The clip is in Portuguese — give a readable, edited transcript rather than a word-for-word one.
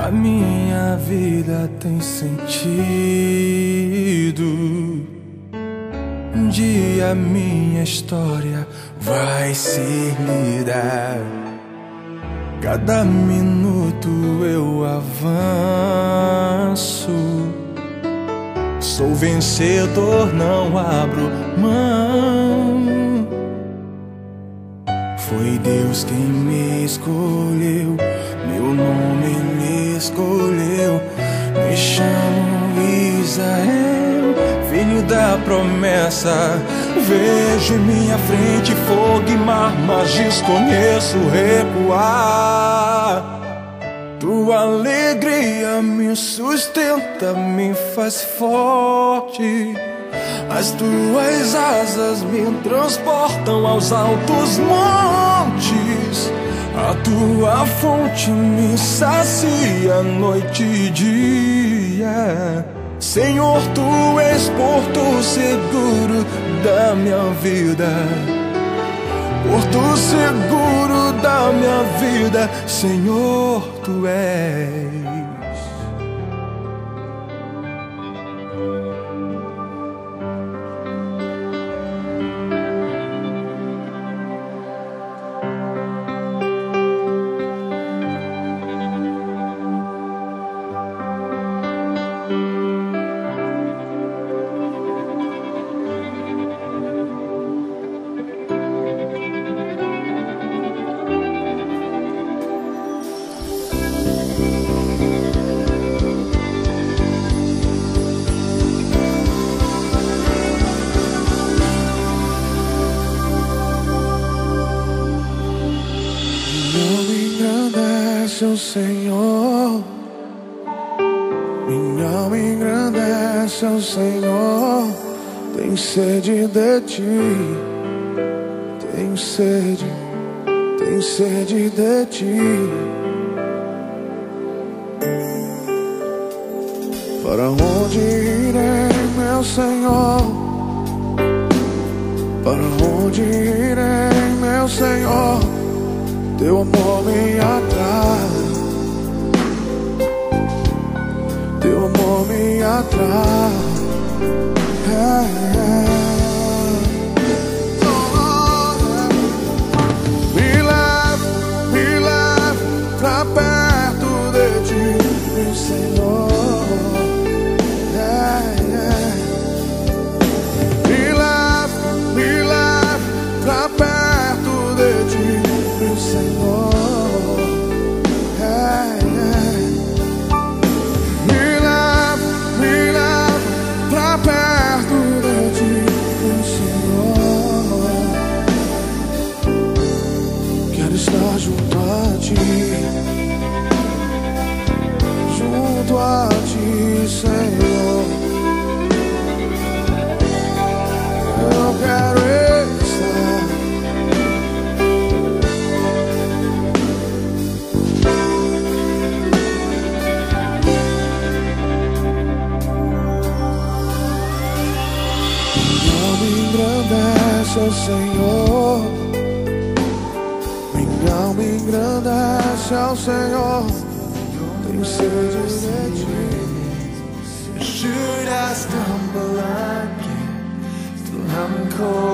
A minha vida tem sentido. Um dia minha história vai ser lida. Cada minuto eu avanço. Sou vencedor, não abro mão. Foi Deus quem me escolheu, meu nome Ele escolheu. Me chamo Israel, filho da promessa. Vejo em minha frente fogo e mar, mas desconheço recuar. Tua alegria me sustenta, me faz forte. As tuas asas me transportam aos altos montes. A tua fonte me sacia noite e dia. Senhor, tu és porto seguro da minha vida. Porto seguro da minha vida, Senhor, tu és. O Senhor, minha alma engrandece ao Senhor. Tenho sede de ti, tenho sede de ti. Para onde irei, meu Senhor? Para onde irei, meu Senhor? Teu amor me atrai, teu amor me atrai. Me leva pra perto de ti, meu Senhor. Me leva pra perto de ti, meu Senhor. Me leva pra perto de ti, meu Senhor. Quero estar junto a ti, Senhor. Eu quero estar. Engrandece ao Senhor, minha alma engrandece ao Senhor. Tenho sede de ti. Should I stumble again, still I'm cold.